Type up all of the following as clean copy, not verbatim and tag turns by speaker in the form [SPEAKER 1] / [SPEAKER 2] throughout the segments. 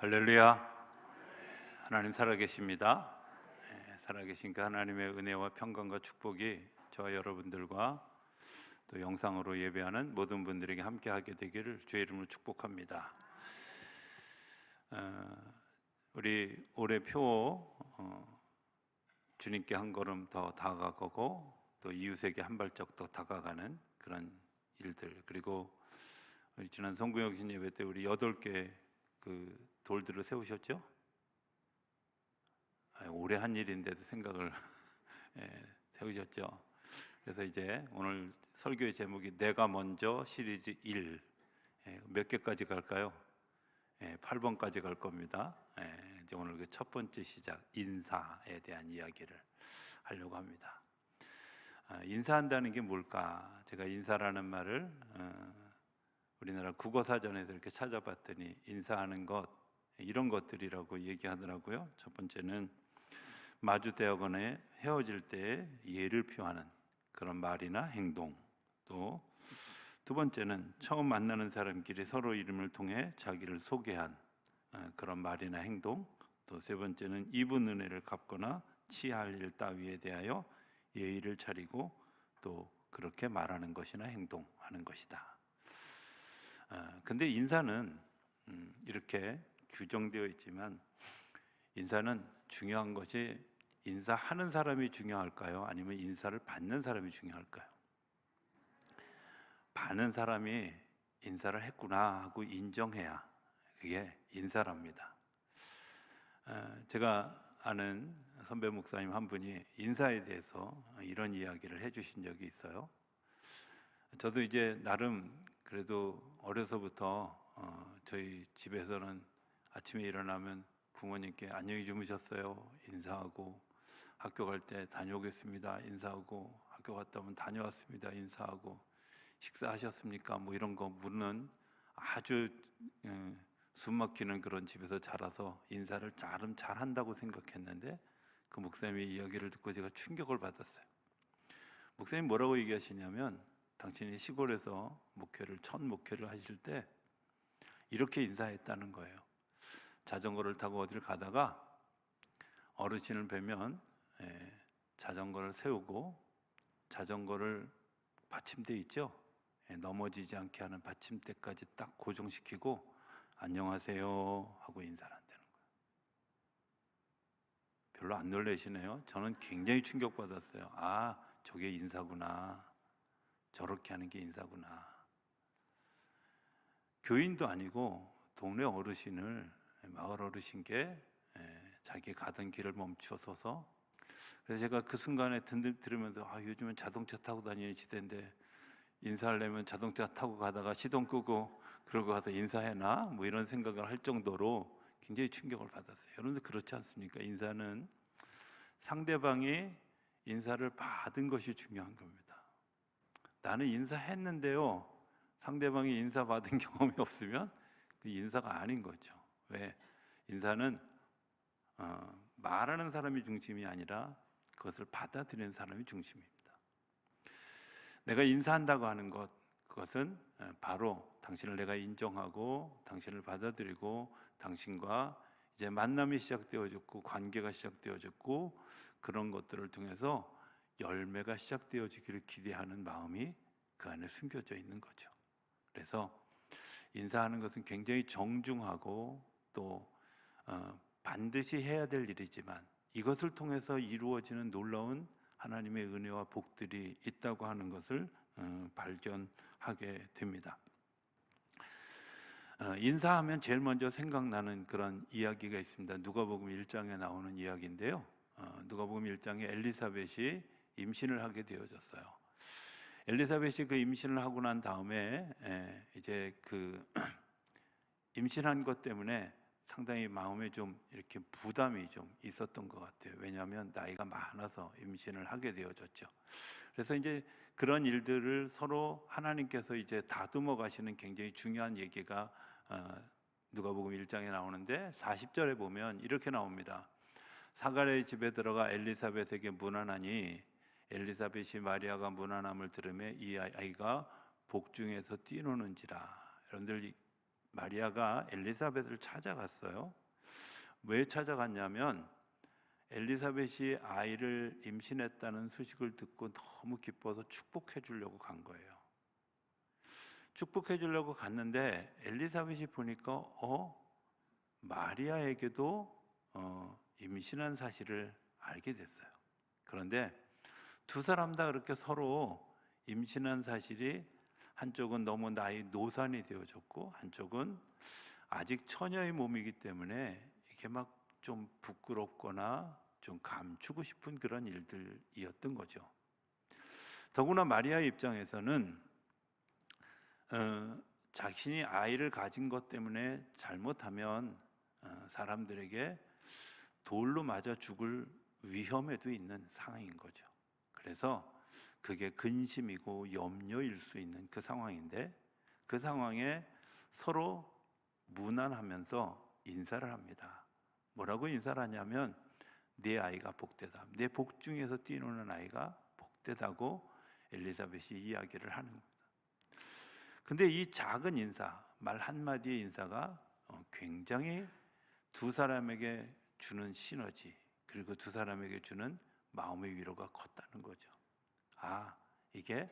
[SPEAKER 1] 할렐루야. 하나님 살아계십니다. 살아계신 그 하나님의 은혜와 평강과 축복이 저와 여러분들과 또 영상으로 예배하는 모든 분들에게 함께하게 되기를 주의 이름으로 축복합니다. 우리 올해 표 주님께 한 걸음 더 다가가고 또 이웃에게 한 발짝 더 다가가는 그런 일들, 그리고 지난 성구영신 예배 때 우리 8개 그 돌들을 세우셨죠? 오래 한 일인데도 생각을 세우셨죠. 그래서 이제 오늘 설교의 제목이 내가 먼저 시리즈 1, 몇 개까지 갈까요? 8번까지 갈 겁니다. 이제 오늘 그 첫 번째 시작, 인사에 대한 이야기를 하려고 합니다. 인사한다는 게 뭘까? 제가 인사라는 말을 우리나라 국어사전에서 이렇게 찾아봤더니 인사하는 것, 이런 것들이라고 얘기하더라고요. 첫 번째는 마주대하거나 헤어질 때 예를 표하는 그런 말이나 행동, 또 두 번째는 처음 만나는 사람끼리 서로 이름을 통해 자기를 소개한 그런 말이나 행동, 또 세 번째는 입은 은혜를 갚거나 취할 일 따위에 대하여 예의를 차리고 또 그렇게 말하는 것이나 행동하는 것이다. 근데 인사는 이렇게 규정되어 있지만 인사는 중요한 것이 인사하는 사람이 중요할까요? 아니면 인사를 받는 사람이 중요할까요? 받는 사람이 인사를 했구나 하고 인정해야 그게 인사랍니다. 제가 아는 선배 목사님 한 분이 인사에 대해서 이런 이야기를 해주신 적이 있어요. 저도 이제 나름 그래도 어려서부터 저희 집에서는 아침에 일어나면 부모님께 안녕히 주무셨어요 인사하고, 학교 갈 때 다녀오겠습니다 인사하고, 학교 갔다 오면 다녀왔습니다 인사하고, 식사하셨습니까 뭐 이런 거 묻는 아주 숨 막히는 그런 집에서 자라서 인사를 잘 한다고 생각했는데, 그 목사님의 이야기를 듣고 제가 충격을 받았어요. 목사님 뭐라고 얘기하시냐면, 당신이 시골에서 첫 목회를 하실 때 이렇게 인사했다는 거예요. 자전거를 타고 어디를 가다가 어르신을 뵈면 자전거를 세우고, 자전거를 받침대 있죠? 넘어지지 않게 하는 받침대까지 딱 고정시키고 안녕하세요 하고 인사를 한다는 거예요. 별로 안 놀라시네요. 저는 굉장히 충격받았어요. 아, 저게 인사구나. 저렇게 하는 게 인사구나. 교인도 아니고 동네 어르신을, 마을 어르신께 자기 가던 길을 멈춰서서, 그래서 제가 그 순간에 들으면서 요즘은 자동차 타고 다니는 시대인데 인사하려면 자동차 타고 가다가 시동 끄고 그러고 가서 인사해나? 뭐 이런 생각을 할 정도로 굉장히 충격을 받았어요. 여러분들 그렇지 않습니까? 인사는 상대방이 인사를 받은 것이 중요한 겁니다. 나는 인사했는데요, 상대방이 인사받은 경험이 없으면 그 인사가 아닌 거죠. 왜? 인사는 말하는 사람이 중심이 아니라 그것을 받아들이는 사람이 중심입니다. 내가 인사한다고 하는 것, 그것은 바로 당신을 내가 인정하고 당신을 받아들이고 당신과 이제 만남이 시작되어졌고 관계가 되어졌고 그런 것들을 통해서 열매가 시작되어지기를 기대하는 마음이 그 안에 숨겨져 있는 거죠. 그래서 인사하는 것은 굉장히 정중하고 또 반드시 해야 될 일이지만 이것을 통해서 이루어지는 놀라운 하나님의 은혜와 복들이 있다고 하는 것을 발견하게 됩니다. 인사하면 제일 먼저 생각나는 그런 이야기가 있습니다. 누가복음 1장에 나오는 이야기인데요. 누가복음 1장에 엘리사벳이 임신을 하게 되어졌어요. 엘리사벳이 그 임신을 하고 난 다음에 이제 그 임신한 것 때문에 상당히 마음에 좀 이렇게 부담이 좀 있었던 것 같아요. 왜냐하면 나이가 많아서 임신을 하게 되어졌죠. 그래서 이제 그런 일들을 서로 하나님께서 이제 다듬어 가시는 굉장히 중요한 얘기가 누가복음 1장에 나오는데 40절에 보면 이렇게 나옵니다. 사가랴의 집에 들어가 엘리사벳에게 문안하니 엘리사벳이 마리아가 문안함을 들으며 이 아이가 복중에서 뛰노는지라. 여러분들 마리아가 엘리사벳을 찾아갔어요. 왜 찾아갔냐면 엘리사벳이 아이를 임신했다는 소식을 듣고 너무 기뻐서 축복해 주려고 간 거예요. 축복해 주려고 갔는데 엘리사벳이 보니까 마리아에게도 임신한 사실을 알게 됐어요. 그런데 두 사람 다 그렇게 서로 임신한 사실이, 한쪽은 너무 나이 노산이 되어졌고 한쪽은 아직 처녀의 몸이기 때문에 이게 막 좀 부끄럽거나 좀 감추고 싶은 그런 일들이었던 거죠. 더구나 마리아의 입장에서는 자신이 아이를 가진 것 때문에 잘못하면 사람들에게 돌로 맞아 죽을 위험에도 있는 상황인 거죠. 그래서 그게 근심이고 염려일 수 있는 그 상황인데, 그 상황에 서로 무난하면서 인사를 합니다. 뭐라고 인사를 하냐면 내 아이가 복되다, 내 복 중에서 뛰노는 아이가 복되다고 엘리사벳이 이야기를 하는 겁니다. 근데 이 작은 인사, 말 한마디의 인사가 굉장히 두 사람에게 주는 시너지, 그리고 두 사람에게 주는 마음의 위로가 컸다는 거죠. 이게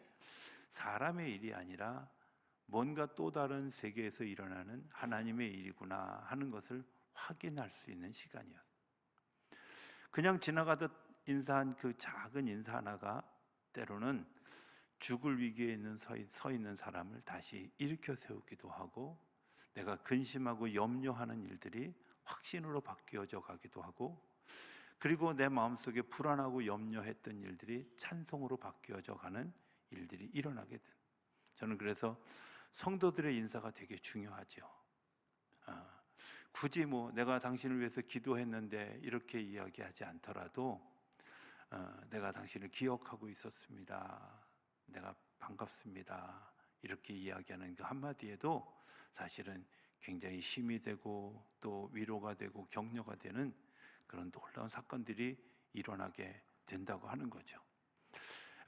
[SPEAKER 1] 사람의 일이 아니라 뭔가 또 다른 세계에서 일어나는 하나님의 일이구나 하는 것을 확인할 수 있는 시간이었어요. 그냥 지나가듯 인사한 그 작은 인사 하나가 때로는 죽을 위기에 서 있는 사람을 다시 일으켜 세우기도 하고, 내가 근심하고 염려하는 일들이 확신으로 바뀌어져 가기도 하고, 그리고 내 마음속에 불안하고 염려했던 일들이 찬송으로 바뀌어져 가는 일들이 일어나게 된, 저는 그래서 성도들의 인사가 되게 중요하죠. 굳이 내가 당신을 위해서 기도했는데 이렇게 이야기하지 않더라도 내가 당신을 기억하고 있었습니다, 내가 반갑습니다, 이렇게 이야기하는 그 한마디에도 사실은 굉장히 힘이 되고 또 위로가 되고 격려가 되는 그런 놀라운 사건들이 일어나게 된다고 하는 거죠.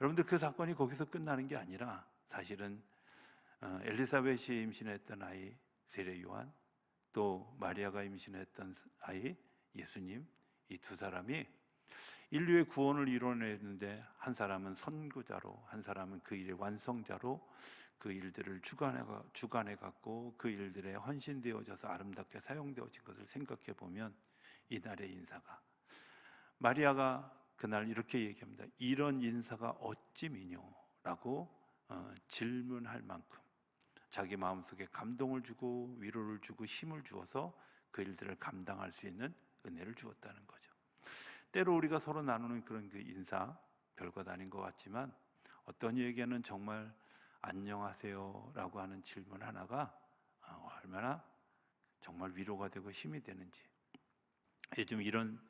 [SPEAKER 1] 여러분들, 그 사건이 거기서 끝나는 게 아니라 사실은 엘리사벳이 임신했던 아이 세례 요한, 또 마리아가 임신했던 아이 예수님, 이 두 사람이 인류의 구원을 이뤄내는데 한 사람은 선구자로, 한 사람은 그 일의 완성자로 그 일들을 주관해 갖고 그 일들에 헌신되어져서 아름답게 사용되어진 것을 생각해 보면, 이날의 인사가, 마리아가 그날 이렇게 얘기합니다. 이런 인사가 어찌 미뇨라고 질문할 만큼 자기 마음속에 감동을 주고 위로를 주고 힘을 주어서 그 일들을 감당할 수 있는 은혜를 주었다는 거죠. 때로 우리가 서로 나누는 그런 그 인사, 별것 아닌 것 같지만 어떤 이에게는 정말 안녕하세요 라고 하는 질문 하나가 얼마나 정말 위로가 되고 힘이 되는지, 요즘 이런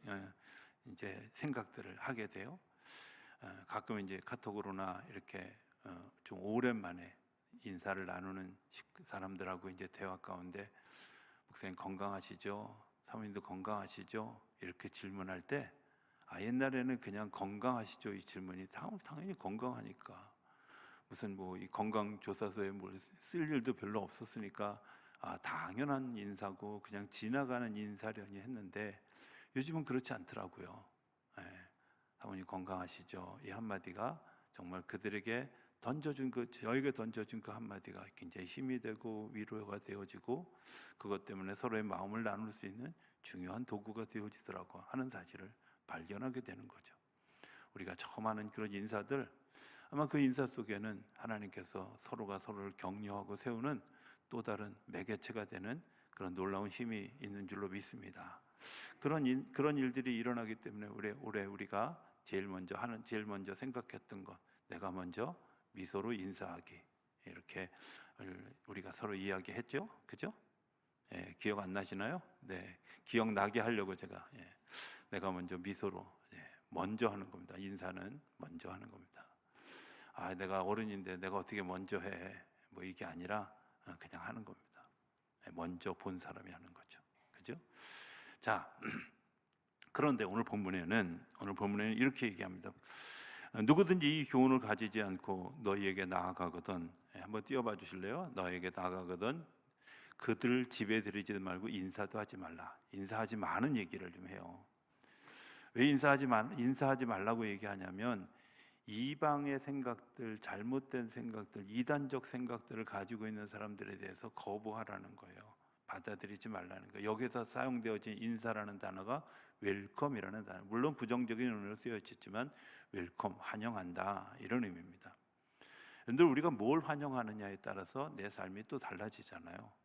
[SPEAKER 1] 이제 생각들을 하게 돼요. 가끔 이제 카톡으로나 이렇게 좀 오랜만에 인사를 나누는 사람들하고 이제 대화 가운데, 목사님 건강하시죠? 사모님도 건강하시죠? 이렇게 질문할 때, 옛날에는 그냥 건강하시죠? 이 질문이 당연히 건강하니까, 무슨 이 건강조사서에 뭘 쓸 일도 별로 없었으니까 당연한 인사고 그냥 지나가는 인사려니 했는데, 요즘은 그렇지 않더라고요. 사모님 건강하시죠? 이 한마디가 정말 그들에게 저에게 던져준 그 한마디가 굉장히 힘이 되고 위로가 되어지고, 그것 때문에 서로의 마음을 나눌 수 있는 중요한 도구가 되어지더라고 하는 사실을 발견하게 되는 거죠. 우리가 처음 하는 그런 인사들, 아마 그 인사 속에는 하나님께서 서로가 서로를 격려하고 세우는 또 다른 매개체가 되는 그런 놀라운 힘이 있는 줄로 믿습니다. 그런 일들이 일어나기 때문에 올해 우리가 제일 먼저 생각했던 것, 내가 먼저 미소로 인사하기, 이렇게 우리가 서로 이야기했죠, 그죠? 기억 안 나시나요? 네, 기억나게 하려고 제가 내가 먼저 미소로 먼저 하는 겁니다. 인사는 먼저 하는 겁니다. 내가 어른인데 내가 어떻게 먼저 해? 이게 아니라 그냥 하는 겁니다. 먼저 본 사람이 하는 거죠, 그죠? 자, 그런데 오늘 본문에는 이렇게 얘기합니다. 누구든지 이 교훈을 가지지 않고 너희에게 나아가거든, 한번 띄워봐 주실래요? 너희에게 나아가거든 그들 집에 들이지도 말고 인사도 하지 말라. 인사하지 마는 얘기를 좀 해요. 왜 인사하지 말라고 얘기하냐면 이방의 생각들, 잘못된 생각들, 이단적 생각들을 가지고 있는 사람들에 대해서 거부하라는 거예요. 받아들이지 말라는 거예요. 여기서 사용되어진 인사라는 단어가 웰컴이라는 단어. 물론 부정적인 의미로 쓰여졌지만 웰컴, 환영한다 이런 의미입니다. 여러분들 우리가 뭘 환영하느냐에 따라서 내 삶이 또 달라지잖아요.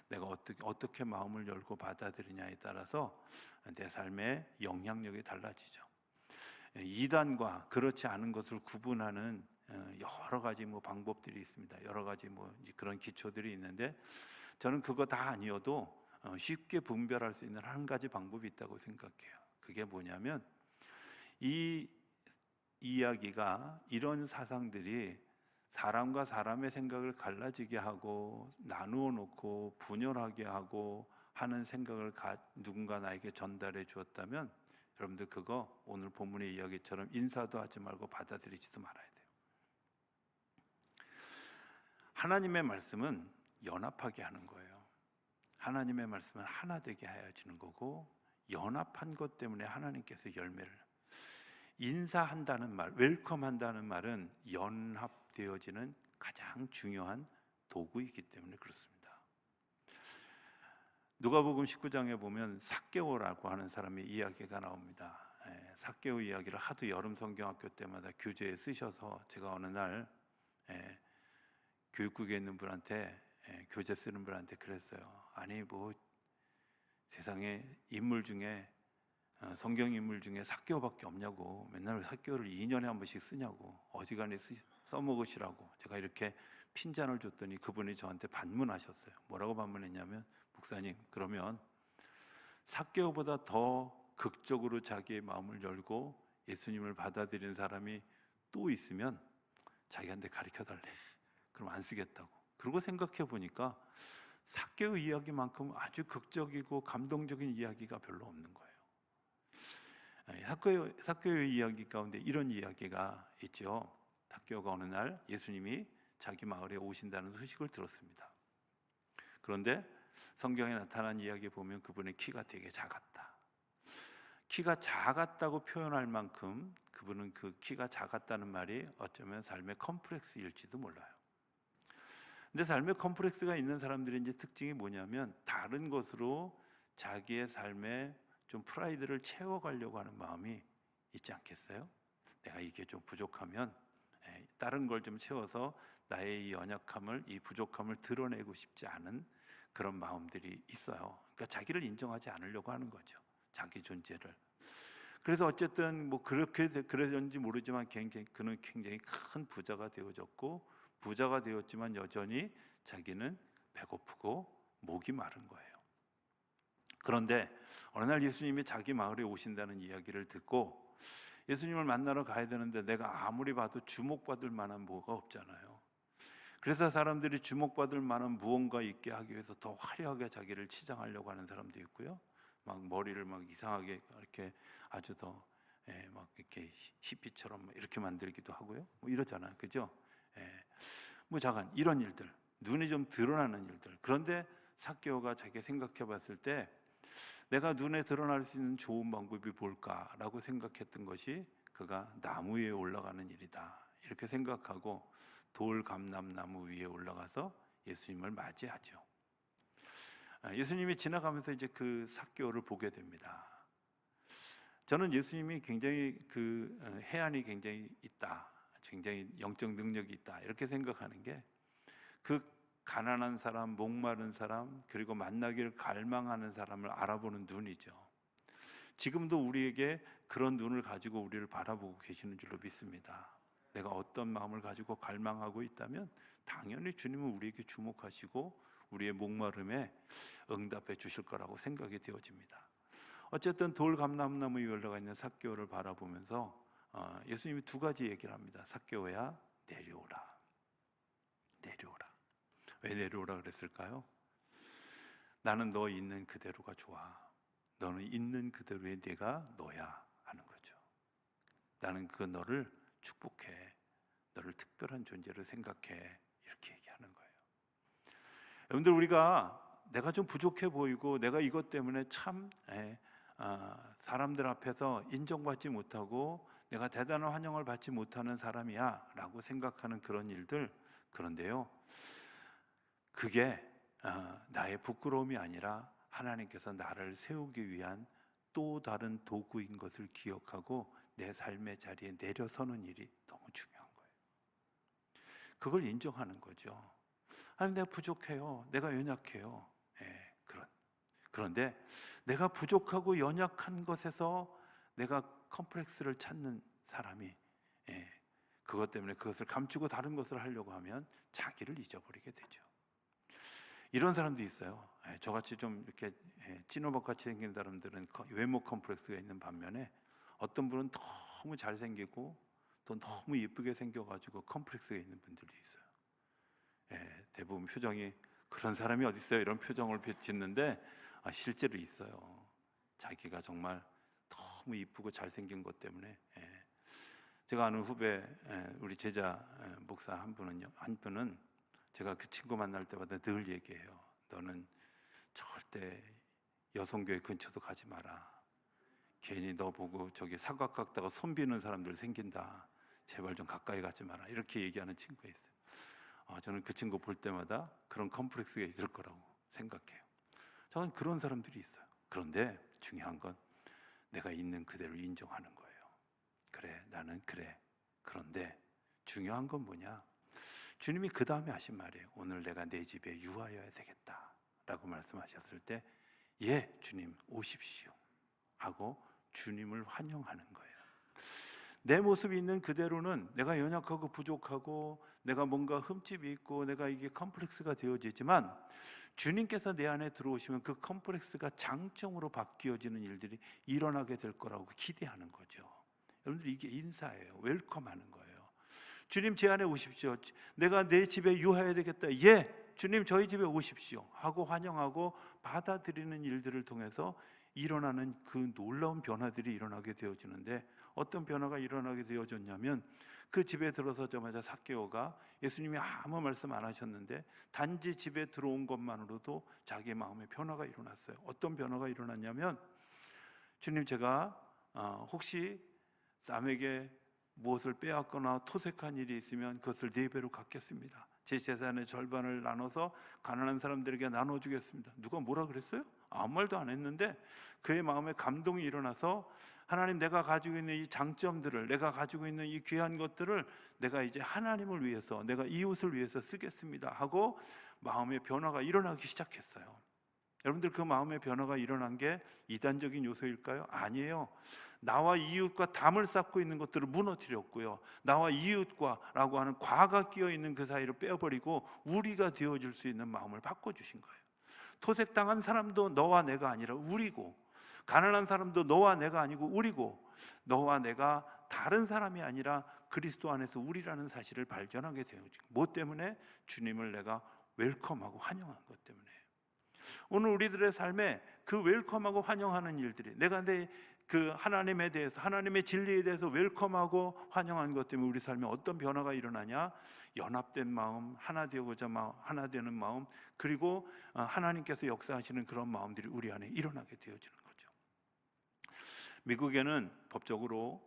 [SPEAKER 1] 내가 어떻게 마음을 열고 받아들이냐에 따라서 내 삶의 영향력이 달라지죠. 이단과 그렇지 않은 것을 구분하는 여러 가지 방법들이 있습니다. 여러 가지 그런 기초들이 있는데 저는 그거 다 아니어도 쉽게 분별할 수 있는 한 가지 방법이 있다고 생각해요. 그게 뭐냐면 이 이야기가 이런 사상들이 사람과 사람의 생각을 갈라지게 하고 나누어 놓고 분열하게 하고 하는 생각을 누군가 나에게 전달해 주었다면 여러분들 그거 오늘 본문의 이야기처럼 인사도 하지 말고 받아들이지도 말아야 돼요. 하나님의 말씀은 연합하게 하는 거예요. 하나님의 말씀은 하나 되게 하여지는 거고 연합한 것 때문에 하나님께서 열매를 인사한다는 말, 웰컴한다는 말은 연합되어지는 가장 중요한 도구이기 때문에 그렇습니다. 누가복음 19장에 보면 삭개오라고 하는 사람의 이야기가 나옵니다. 삭개오 이야기를 하도 여름 성경학교 때마다 교재에 쓰셔서 제가 어느 날 교육국에 있는 분한테 교재 쓰는 분한테 그랬어요. 아니 세상에 인물 중에 성경 인물 중에 삭개오밖에 없냐고, 맨날 삭개오를 2년에 한 번씩 쓰냐고, 어지간히 써먹으시라고 제가 이렇게 핀잔을 줬더니 그분이 저한테 반문하셨어요. 뭐라고 반문했냐면, 목사님, 그러면 삭개오보다 더 극적으로 자기의 마음을 열고 예수님을 받아들인 사람이 또 있으면 자기한테 가르쳐달래. 그럼 안 쓰겠다고. 그리고 생각해 보니까 삭개오 이야기만큼 아주 극적이고 감동적인 이야기가 별로 없는 거예요. 삭개오의 이야기 가운데 이런 이야기가 있죠. 삭개오가 어느 날 예수님이 자기 마을에 오신다는 소식을 들었습니다. 그런데 성경에 나타난 이야기 보면 그분의 키가 되게 작았다. 키가 작았다고 표현할 만큼 그분은 그 키가 작았다는 말이 어쩌면 삶의 컴플렉스일지도 몰라요. 근데 삶의 컴플렉스가 있는 사람들의 이제 특징이 뭐냐면 다른 것으로 자기의 삶에 좀 프라이드를 채워가려고 하는 마음이 있지 않겠어요? 내가 이게 좀 부족하면 다른 걸 좀 채워서 나의 이 연약함을, 이 부족함을 드러내고 싶지 않은 그런 마음들이 있어요. 그러니까 자기를 인정하지 않으려고 하는 거죠. 자기 존재를. 그래서 어쨌든 그랬는지 모르지만 그는 굉장히 큰 부자가 되어졌고, 부자가 되었지만 여전히 자기는 배고프고 목이 마른 거예요. 그런데 어느 날 예수님이 자기 마을에 오신다는 이야기를 듣고 예수님을 만나러 가야 되는데 내가 아무리 봐도 주목받을 만한 뭐가 없잖아요. 그래서 사람들이 주목받을 만한 무언가 있게 하기 위해서 더 화려하게 자기를 치장하려고 하는 사람도 있고요. 막 머리를 막 이상하게 이렇게 아주 더 막 이렇게 히피처럼 이렇게 만들기도 하고요. 이러잖아요, 그죠? 잠깐 이런 일들, 눈이 좀 드러나는 일들. 그런데 삭개오가 자기 생각해봤을 때 내가 눈에 드러날 수 있는 좋은 방법이 뭘까라고 생각했던 것이 그가 나무 위에 올라가는 일이다. 이렇게 생각하고 돌감람나무 위에 올라가서 예수님을 맞이하죠. 예수님이 지나가면서 이제 그 삭개오를 보게 됩니다. 저는 예수님이 굉장히 해안이 굉장히 있다, 굉장히 영적 능력이 있다 이렇게 생각하는 게 그 가난한 사람, 목마른 사람, 그리고 만나기를 갈망하는 사람을 알아보는 눈이죠. 지금도 우리에게 그런 눈을 가지고 우리를 바라보고 계시는 줄로 믿습니다. 내가 어떤 마음을 가지고 갈망하고 있다면 당연히 주님은 우리에게 주목하시고 우리의 목마름에 응답해 주실 거라고 생각이 되어집니다. 어쨌든 돌감람나무 위에 올라가 있는 삭개오를 바라보면서 예수님이 두 가지 얘기를 합니다. 삭개오야, 내려오라. 내려오라. 왜 내려오라 그랬을까요? 나는 너 있는 그대로가 좋아. 너는 있는 그대로의 내가 너야 하는 거죠. 나는 그 너를 축복해. 너를 특별한 존재로 생각해. 이렇게 얘기하는 거예요. 여러분들, 우리가 내가 좀 부족해 보이고 내가 이것 때문에 참 사람들 앞에서 인정받지 못하고 내가 대단한 환영을 받지 못하는 사람이야 라고 생각하는 그런 일들, 그런데요, 그게 나의 부끄러움이 아니라 하나님께서 나를 세우기 위한 또 다른 도구인 것을 기억하고 내 삶의 자리에 내려서는 일이 너무 중요한 거예요. 그걸 인정하는 거죠. 아니, 내가 부족해요. 내가 연약해요. 그런데 내가 부족하고 연약한 것에서 내가 컴플렉스를 찾는 사람이 그것 때문에 그것을 감추고 다른 것을 하려고 하면 자기를 잊어버리게 되죠. 이런 사람도 있어요. 저같이 좀 이렇게 찐호박같이 생긴 사람들은 외모 컴플렉스가 있는 반면에 어떤 분은 너무 잘생기고 또 너무 예쁘게 생겨가지고 컴플렉스가 있는 분들도 있어요. 대부분 표정이 그런 사람이 어디 있어요? 이런 표정을 짓는데 실제로 있어요. 자기가 정말 너무 이쁘고 잘생긴 것 때문에. 제가 아는 후배 우리 제자 목사 한 분은 제가 그 친구 만날 때마다 늘 얘기해요. 너는 절대 여성교회 근처도 가지 마라. 괜히 너 보고 저기 사각 깎다가 손 비는 사람들 생긴다. 제발 좀 가까이 가지 마라. 이렇게 얘기하는 친구가 있어요. 저는 그 친구 볼 때마다 그런 컴플렉스가 있을 거라고 생각해요. 저는 그런 사람들이 있어요. 그런데 중요한 건 내가 있는 그대로 인정하는 거예요. 그래, 나는 그래. 그런데 중요한 건 뭐냐? 주님이 그 다음에 하신 말이에요. 오늘 내가 내 집에 유하여야 되겠다 라고 말씀하셨을 때, 예, 주님 오십시오 하고 주님을 환영하는 거예요. 내 모습이 있는 그대로는 내가 연약하고 부족하고 내가 뭔가 흠집이 있고 내가 이게 컴플렉스가 되어지지만, 주님께서 내 안에 들어오시면 그 컴플렉스가 장점으로 바뀌어지는 일들이 일어나게 될 거라고 기대하는 거죠. 여러분들, 이게 인사예요. 웰컴하는 거예요. 주님 제 안에 오십시오. 내가 내 집에 유하여야 되겠다. 예, 주님 저희 집에 오십시오 하고 환영하고 받아들이는 일들을 통해서 일어나는 그 놀라운 변화들이 일어나게 되어지는데, 어떤 변화가 일어나게 되어졌냐면, 그 집에 들어서자마자 삭개오가 예수님이 아무 말씀 안 하셨는데 단지 집에 들어온 것만으로도 자기의 마음에 변화가 일어났어요. 어떤 변화가 일어났냐면, 주님, 제가 혹시 남에게 무엇을 빼앗거나 토색한 일이 있으면 그것을 4배로 갚겠습니다. 제 재산의 절반을 나눠서 가난한 사람들에게 나눠주겠습니다. 누가 뭐라 그랬어요? 아무 말도 안 했는데 그의 마음에 감동이 일어나서, 하나님, 내가 가지고 있는 이 장점들을, 내가 가지고 있는 이 귀한 것들을 내가 이제 하나님을 위해서, 내가 이웃을 위해서 쓰겠습니다 하고 마음의 변화가 일어나기 시작했어요. 여러분들, 그 마음의 변화가 일어난 게 이단적인 요소일까요? 아니에요. 나와 이웃과 담을 쌓고 있는 것들을 무너뜨렸고요, 나와 이웃과 라고 하는 과가 끼어 있는 그 사이를 빼어버리고 우리가 되어줄 수 있는 마음을 바꿔주신 거예요. 토색당한 사람도 너와 내가 아니라 우리고, 가난한 사람도 너와 내가 아니고 우리고, 너와 내가 다른 사람이 아니라 그리스도 안에서 우리라는 사실을 발견하게 되어지고, 뭐 때문에? 주님을 내가 웰컴하고 환영한 것 때문에. 오늘 우리들의 삶에 그 웰컴하고 환영하는 일들이, 내가 그 하나님에 대해서, 하나님의 진리에 대해서 웰컴하고 환영한 것 때문에 우리 삶에 어떤 변화가 일어나냐? 연합된 마음, 하나 되는 마음, 그리고 하나님께서 역사하시는 그런 마음들이 우리 안에 일어나게 되어지는 거죠. 미국에는 법적으로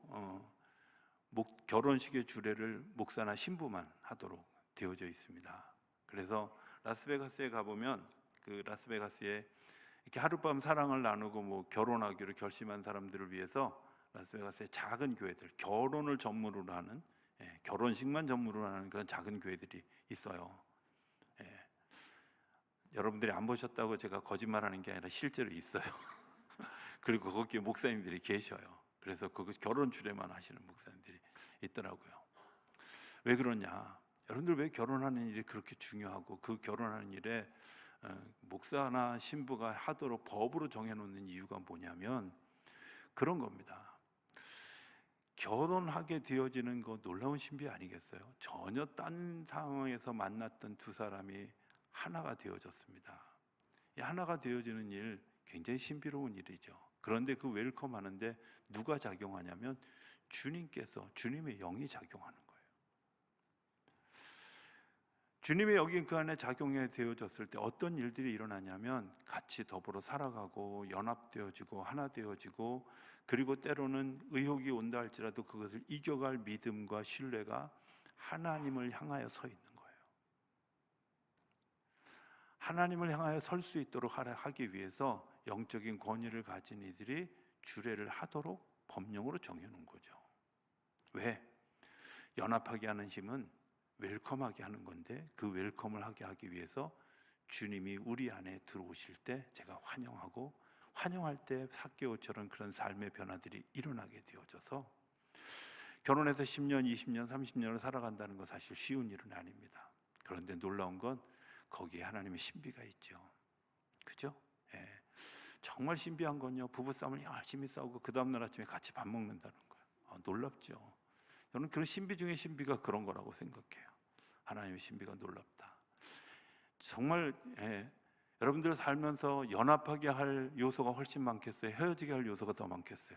[SPEAKER 1] 결혼식의 주례를 목사나 신부만 하도록 되어져 있습니다. 그래서 라스베가스에 가보면, 그 라스베가스에 이렇게 하룻밤 사랑을 나누고 뭐 결혼하기로 결심한 사람들을 위해서 라스베가스의 작은 교회들, 결혼을 전문으로 하는, 결혼식만 전문으로 하는 그런 작은 교회들이 있어요. 여러분들이 안 보셨다고 제가 거짓말하는 게 아니라 실제로 있어요. 그리고 거기에 목사님들이 계셔요. 그래서 그 결혼 주례만 하시는 목사님들이 있더라고요. 왜 그러냐? 여러분들, 왜 결혼하는 일이 그렇게 중요하고 그 결혼하는 일에 목사나 신부가 하도록 법으로 정해놓는 이유가 뭐냐면 그런 겁니다. 결혼하게 되어지는 거 놀라운 신비 아니겠어요? 전혀 딴 상황에서 만났던 두 사람이 하나가 되어졌습니다. 이 하나가 되어지는 일, 굉장히 신비로운 일이죠. 그런데 그 웰컴 하는데 누가 작용하냐면 주님께서, 주님의 영이 작용하는 거예요. 주님의 여기 그 안에 작용해 되어졌을 때 어떤 일들이 일어나냐면 같이 더불어 살아가고 연합되어지고 하나 되어지고, 그리고 때로는 의혹이 온다 할지라도 그것을 이겨갈 믿음과 신뢰가 하나님을 향하여 서 있는 거예요. 하나님을 향하여 설 수 있도록 하기 위해서 영적인 권위를 가진 이들이 주례를 하도록 법령으로 정해놓은 거죠. 왜? 연합하게 하는 힘은 웰컴하게 하는 건데, 그 웰컴을 하게 하기 위해서 주님이 우리 안에 들어오실 때 제가 환영하고, 환영할 때 삭개오처럼 그런 삶의 변화들이 일어나게 되어져서, 결혼해서 10년, 20년, 30년을 살아간다는 건 사실 쉬운 일은 아닙니다. 그런데 놀라운 건 거기에 하나님의 신비가 있죠. 그죠? 예. 정말 신비한 건요, 부부싸움을 열심히 싸우고 그 다음날 아침에 같이 밥 먹는다는 거예요. 놀랍죠. 저는 그런 신비 중에 신비가 그런 거라고 생각해요. 하나님의 신비가 놀랍다. 정말 여러분들 살면서 연합하게 할 요소가 훨씬 많겠어요? 헤어지게 할 요소가 더 많겠어요?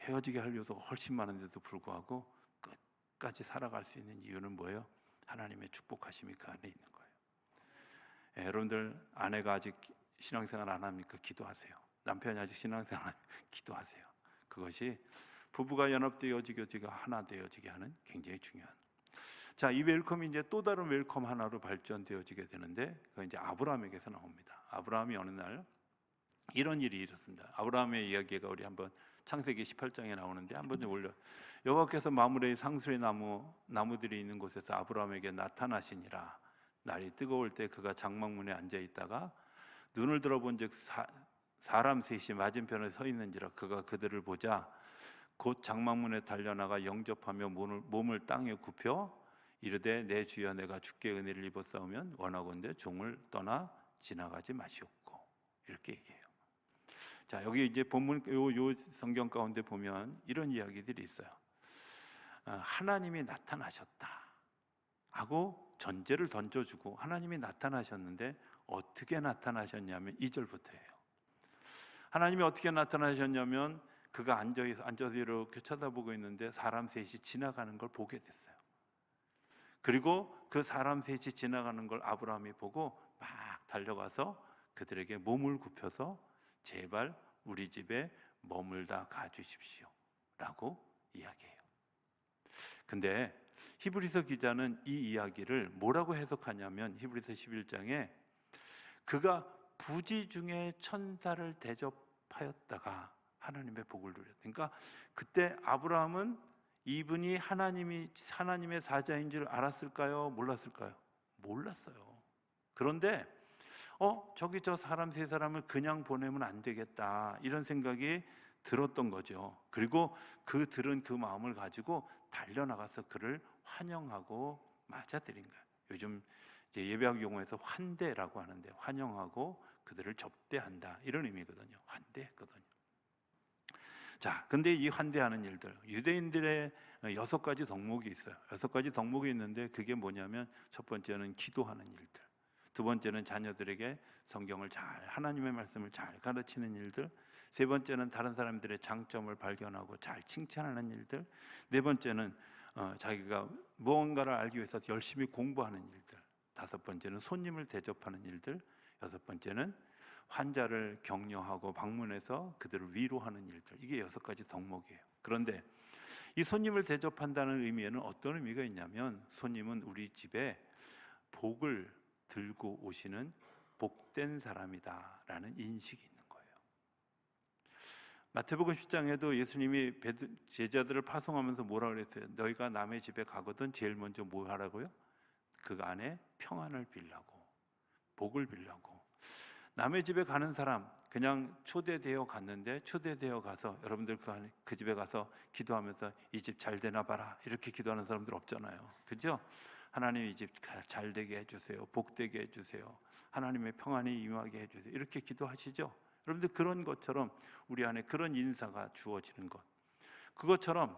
[SPEAKER 1] 헤어지게 할 요소가 훨씬 많은데도 불구하고 끝까지 살아갈 수 있는 이유는 뭐예요? 하나님의 축복하심이 그 안에 있는 거예요. 여러분들 아내가 아직 신앙생활 안 합니까? 기도하세요. 남편이 아직 신앙생활 안 합니까? 기도하세요. 그것이 부부가 연합되어지게 하나 되어지게 하는 굉장히 중요한. 자, 이 웰컴이 이제 또 다른 웰컴 하나로 발전되어지게 되는데, 그건 이제 아브라함에게서 나옵니다. 아브라함이 어느 날 이런 일이 있었습니다. 아브라함의 이야기가 우리 한번 창세기 18장에 나오는데 한번 좀 올려. 여호와께서 마므레의 상수리 나무들이 있는 곳에서 아브라함에게 나타나시니라. 날이 뜨거울 때 그가 장막문에 앉아 있다가 눈을 들어본즉 사람 셋이 맞은편에 서 있는지라. 그가 그들을 보자 곧 장막문에 달려나가 영접하며 몸을 땅에 굽혀 이르되 내 주여 내가 주께 은혜를 입었사오면 원하건대 종을 떠나 지나가지 마시옵고. 이렇게 얘기해요. 자, 여기 이제 본문 요 성경 가운데 보면 이런 이야기들이 있어요. 하나님이 나타나셨다 하고 전제를 던져주고, 하나님이 나타나셨는데 어떻게 나타나셨냐면 2절부터예요. 하나님이 어떻게 나타나셨냐면 그가 앉아서 이렇게 쳐다보고 있는데 사람 셋이 지나가는 걸 보게 됐어요. 그리고 그 사람 셋이 지나가는 걸 아브라함이 보고 막 달려가서 그들에게 몸을 굽혀서 제발 우리 집에 머물다 가주십시오 라고 이야기해요. 근데 히브리서 기자는 이 이야기를 뭐라고 해석하냐면, 히브리서 11장에 그가 부지 중에 천사를 대접하였다가 하나님의 복을 누렸다. 그러니까 그때 아브라함은 이분이 하나님의 사자인 줄 알았을까요? 몰랐을까요? 몰랐어요. 그런데 저기 저 사람 세 사람을 그냥 보내면 안 되겠다, 이런 생각이 들었던 거죠. 그리고 그 들은 그 마음을 가지고 달려나가서 그를 환영하고 맞아들인 거예요. 요즘 이제 예배학 용어에서 환대라고 하는데, 환영하고 그들을 접대한다, 이런 의미거든요. 환대했거든요. 자, 근데 이 환대하는 일들, 유대인들의 6가지 덕목이 있어요. 6가지 덕목이 있는데 그게 뭐냐면, 첫 번째는 기도하는 일들, 두 번째는 자녀들에게 성경을 하나님의 말씀을 잘 가르치는 일들, 세 번째는 다른 사람들의 장점을 발견하고 잘 칭찬하는 일들, 네 번째는 자기가 무언가를 알기 위해서 열심히 공부하는 일들, 다섯 번째는 손님을 대접하는 일들, 여섯 번째는 환자를 격려하고 방문해서 그들을 위로하는 일들. 이게 6가지 덕목이에요. 그런데 이 손님을 대접한다는 의미에는 어떤 의미가 있냐면, 손님은 우리 집에 복을 들고 오시는 복된 사람이다라는 인식이 있는 거예요. 마태복음 10장에도 예수님이 제자들을 파송하면서 뭐라 그랬어요? 너희가 남의 집에 가거든 제일 먼저 뭐 하라고요? 그 안에 평안을 빌라고, 복을 빌라고. 남의 집에 가는 사람, 그냥 초대되어 갔는데, 초대되어 가서 여러분들 그 집에 가서 기도하면서 이 집 잘 되나 봐라 이렇게 기도하는 사람들 없잖아요. 그죠? 하나님 이 집 잘 되게 해주세요, 복되게 해주세요, 하나님의 평안이 임하게 해주세요, 이렇게 기도하시죠? 여러분들 그런 것처럼 우리 안에 그런 인사가 주어지는 것, 그것처럼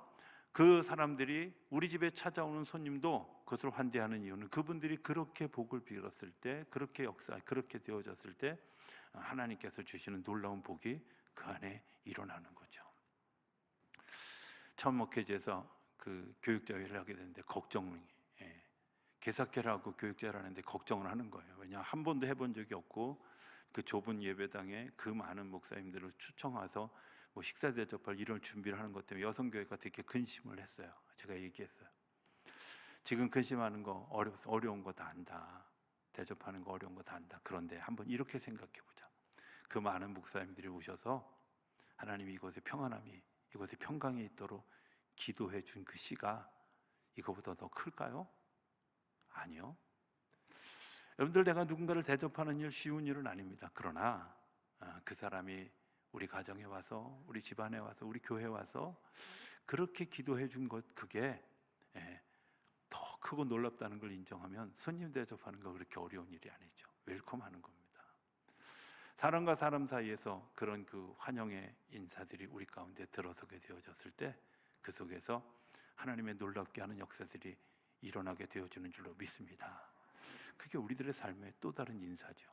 [SPEAKER 1] 그 사람들이 우리 집에 찾아오는 손님도 그것을 환대하는 이유는 그분들이 그렇게 복을 빌었을 때, 그렇게 되어졌을 때 하나님께서 주시는 놀라운 복이 그 안에 일어나는 거죠. 처음 목회지에서 그 교육자회를 하게 됐는데 걱정이, 개사케라고 교육자를 하는데 걱정을 하는 거예요. 왜냐, 한 번도 해본 적이 없고 그 좁은 예배당에 그 많은 목사님들을 초청해서 뭐 식사 대접할 이런 준비를 하는 것 때문에 여성교회가 되게 근심을 했어요. 제가 얘기했어요. 지금 근심하는 거 어려운 거 다 안다. 대접하는 거 어려운 거 다 안다. 그런데 한번 이렇게 생각해 보자. 그 많은 목사님들이 오셔서 하나님이 이곳에 평안함이, 이곳에 평강이 있도록 기도해 준 그 씨가 이거보다 더 클까요? 아니요. 여러분들, 내가 누군가를 대접하는 일 쉬운 일은 아닙니다. 그러나 그 사람이 우리 가정에 와서, 우리 집안에 와서, 우리 교회에 와서 그렇게 기도해 준 것, 그게 더 크고 놀랍다는 걸 인정하면 손님 대접하는 거 그렇게 어려운 일이 아니죠. 웰컴하는 겁니다. 사람과 사람 사이에서 그런 그 환영의 인사들이 우리 가운데 들어서게 되어졌을 때 그 속에서 하나님의 놀랍게 하는 역사들이 일어나게 되어지는 줄로 믿습니다. 그게 우리들의 삶의 또 다른 인사죠.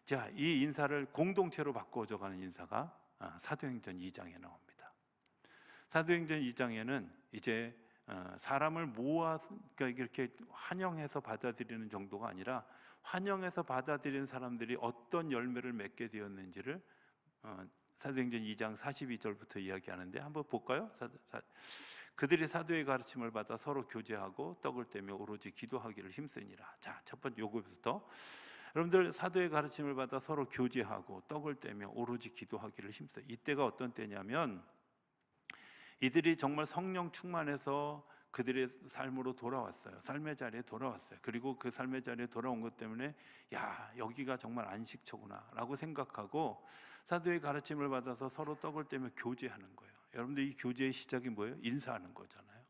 [SPEAKER 1] 자, 이 인사를 공동체로 바꿔줘가는 인사가 사도행전 2장에 나옵니다. 사도행전 2장에는 이제 사람을 모아, 그러니까 이렇게 환영해서 받아들이는 정도가 아니라 환영해서 받아들이는 사람들이 어떤 열매를 맺게 되었는지를 사도행전 2장 42절부터 이야기하는데 한번 볼까요? 그들이 사도의 가르침을 받아 서로 교제하고 떡을 떼며 오로지 기도하기를 힘쓰니라. 자, 첫 번째 요거부터. 여러분들, 사도의 가르침을 받아 서로 교제하고 떡을 떼며 오로지 기도하기를 힘써. 이때가 어떤 때냐면 이들이 정말 성령 충만해서 그들의 삶으로 돌아왔어요. 삶의 자리에 돌아왔어요. 그리고 그 삶의 자리에 돌아온 것 때문에 야, 여기가 정말 안식처구나 라고 생각하고 사도의 가르침을 받아서 서로 떡을 떼며 교제하는 거예요. 여러분들, 이 교제의 시작이 뭐예요? 인사하는 거잖아요.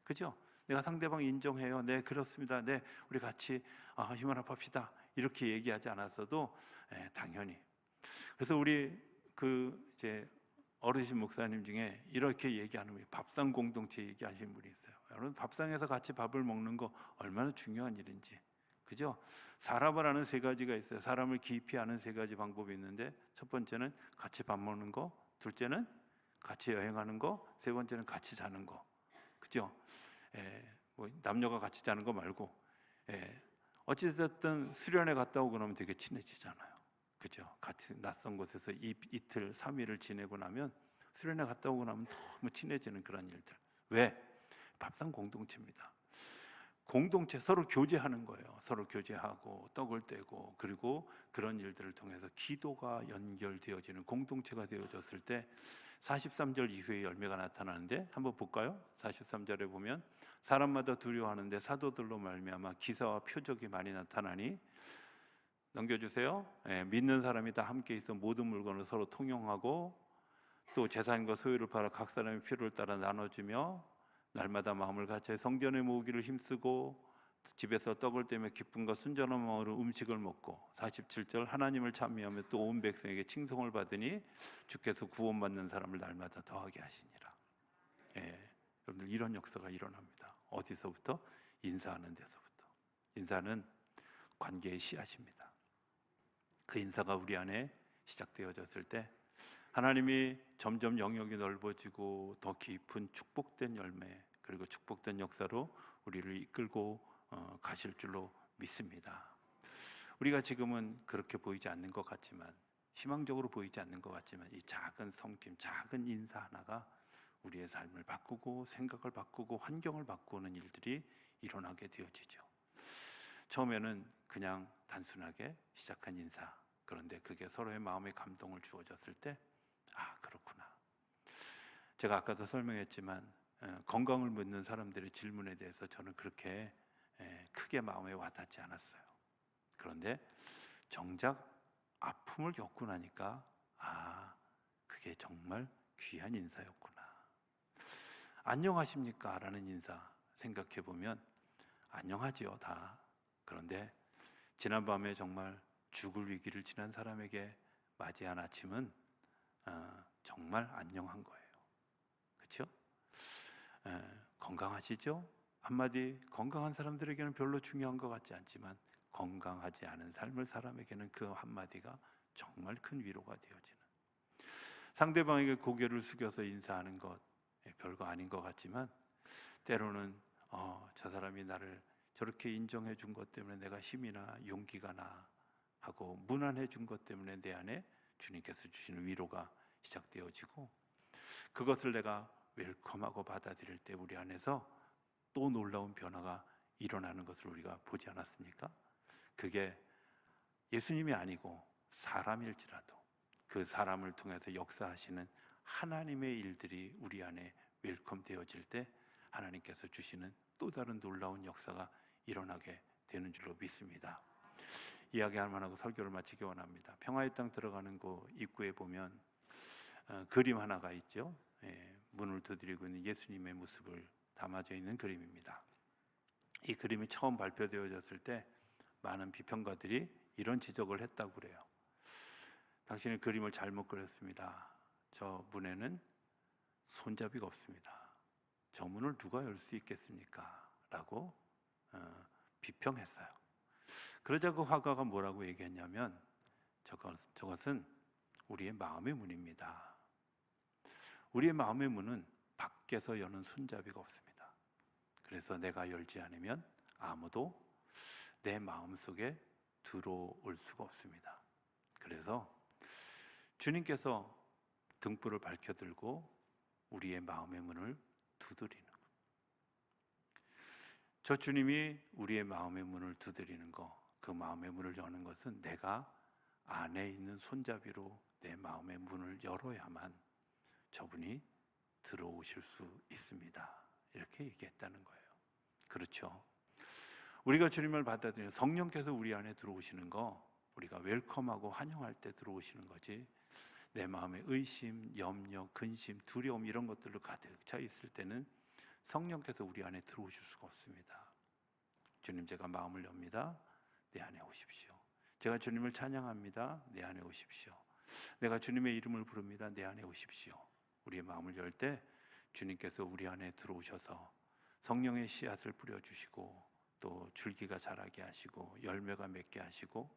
[SPEAKER 1] 그죠? 내가 상대방 인정해요. 네, 그렇습니다. 네, 우리 같이 힘을 합시다. 이렇게 얘기하지 않았어도 당연히. 그래서 우리 이제 어르신 목사님 중에 이렇게 얘기하는 분이, 밥상 공동체 얘기하시는 분이 있어요. 여러분, 밥상에서 같이 밥을 먹는 거 얼마나 중요한 일인지, 그죠? 사람을 아는 세 가지가 있어요. 사람을 깊이 아는 세 가지 방법이 있는데, 첫 번째는 같이 밥 먹는 거, 둘째는 같이 여행하는 거, 세 번째는 같이 자는 거, 그죠? 뭐 남녀가 같이 자는 거 말고, 어찌됐든 수련회 갔다 오고 나면 되게 친해지잖아요. 그죠? 같이 낯선 곳에서 이틀, 3일을 지내고 나면 수련회 갔다 오고 나면 너무 친해지는 그런 일들. 왜? 밥상 공동체입니다. 공동체, 서로 교제하는 거예요. 서로 교제하고 떡을 떼고, 그리고 그런 일들을 통해서 기도가 연결되어지는 공동체가 되어졌을 때 43절 이후에 열매가 나타나는데 한번 볼까요? 43절에 보면 사람마다 두려워하는데 사도들로 말미암아 기사와 표적이 많이 나타나니, 넘겨주세요. 믿는 사람이 다 함께 있어 모든 물건을 서로 통용하고 또 재산과 소유를 팔아 각 사람의 필요를 따라 나눠주며 날마다 마음을 같이 성전에 모으기를 힘쓰고 집에서 떡을 떼며 기쁨과 순전한 마음으로 음식을 먹고, 47절 하나님을 찬미하며 또 온 백성에게 칭송을 받으니 주께서 구원받는 사람을 날마다 더하게 하시니라. 여러분들, 이런 역사가 일어납니다. 어디서부터? 인사하는 데서부터. 인사는 관계의 씨앗입니다. 그 인사가 우리 안에 시작되어졌을 때 하나님이 점점 영역이 넓어지고 더 깊은 축복된 열매, 그리고 축복된 역사로 우리를 이끌고 가실 줄로 믿습니다. 우리가 지금은 그렇게 보이지 않는 것 같지만, 희망적으로 보이지 않는 것 같지만, 이 작은 섬김, 작은 인사 하나가 우리의 삶을 바꾸고 생각을 바꾸고 환경을 바꾸는 일들이 일어나게 되어지죠. 처음에는 그냥 단순하게 시작한 인사, 그런데 그게 서로의 마음에 감동을 주어졌을 때 그렇구나. 제가 아까도 설명했지만 건강을 묻는 사람들의 질문에 대해서 저는 그렇게 크게 마음에 와닿지 않았어요. 그런데 정작 아픔을 겪고 나니까 그게 정말 귀한 인사였구나. 안녕하십니까? 라는 인사 생각해보면 안녕하지요, 다. 그런데 지난밤에 정말 죽을 위기를 지난 사람에게 맞이한 아침은 정말 안녕한 거예요. 그렇죠? 건강하시죠? 한마디, 건강한 사람들에게는 별로 중요한 것 같지 않지만 건강하지 않은 삶을 사람에게는 그 한마디가 정말 큰 위로가 되어지는, 상대방에게 고개를 숙여서 인사하는 것 별거 아닌 것 같지만 때로는 저 사람이 나를 저렇게 인정해 준 것 때문에 내가 힘이나 용기가 나 하고 무난해 준 것 때문에 내 안에 주님께서 주시는 위로가 시작되어지고, 그것을 내가 웰컴하고 받아들일 때 우리 안에서 또 놀라운 변화가 일어나는 것을 우리가 보지 않았습니까? 그게 예수님이 아니고 사람일지라도 그 사람을 통해서 역사하시는 하나님의 일들이 우리 안에 웰컴되어질 때 하나님께서 주시는 또 다른 놀라운 역사가 일어나게 되는 줄로 믿습니다. 이야기 할 만하고 설교를 마치기 원합니다. 평화의 땅 들어가는 그 입구에 보면 그림 하나가 있죠. 문을 두드리고 있는 예수님의 모습을 담아져 있는 그림입니다. 이 그림이 처음 발표되어졌을 때 많은 비평가들이 이런 지적을 했다고 그래요. 당신은 그림을 잘못 그렸습니다. 저 문에는 손잡이가 없습니다. 저 문을 누가 열 수 있겠습니까? 라고 비평했어요. 그러자 그 화가가 뭐라고 얘기했냐면, 저것은 우리의 마음의 문입니다. 우리의 마음의 문은 밖에서 여는 손잡이가 없습니다. 그래서 내가 열지 않으면 아무도 내 마음속에 들어올 수가 없습니다. 그래서 주님께서 등불을 밝혀들고 우리의 마음의 문을 두드리는 것, 저 주님이 우리의 마음의 문을 두드리는 것, 그 마음의 문을 여는 것은 내가 안에 있는 손잡이로 내 마음의 문을 열어야만 저분이 들어오실 수 있습니다. 이렇게 얘기했다는 거예요. 그렇죠. 우리가 주님을 받아들이는 성령께서 우리 안에 들어오시는 거, 우리가 웰컴하고 환영할 때 들어오시는 거지, 내 마음에 의심, 염려, 근심, 두려움 이런 것들로 가득 차 있을 때는 성령께서 우리 안에 들어오실 수가 없습니다. 주님, 제가 마음을 엽니다. 내 안에 오십시오. 제가 주님을 찬양합니다. 내 안에 오십시오. 내가 주님의 이름을 부릅니다. 내 안에 오십시오. 우리의 마음을 열 때 주님께서 우리 안에 들어오셔서 성령의 씨앗을 뿌려주시고, 또 줄기가 자라게 하시고 열매가 맺게 하시고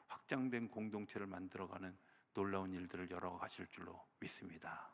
[SPEAKER 1] 확장된 공동체를 만들어가는 놀라운 일들을 열어가실 줄로 믿습니다.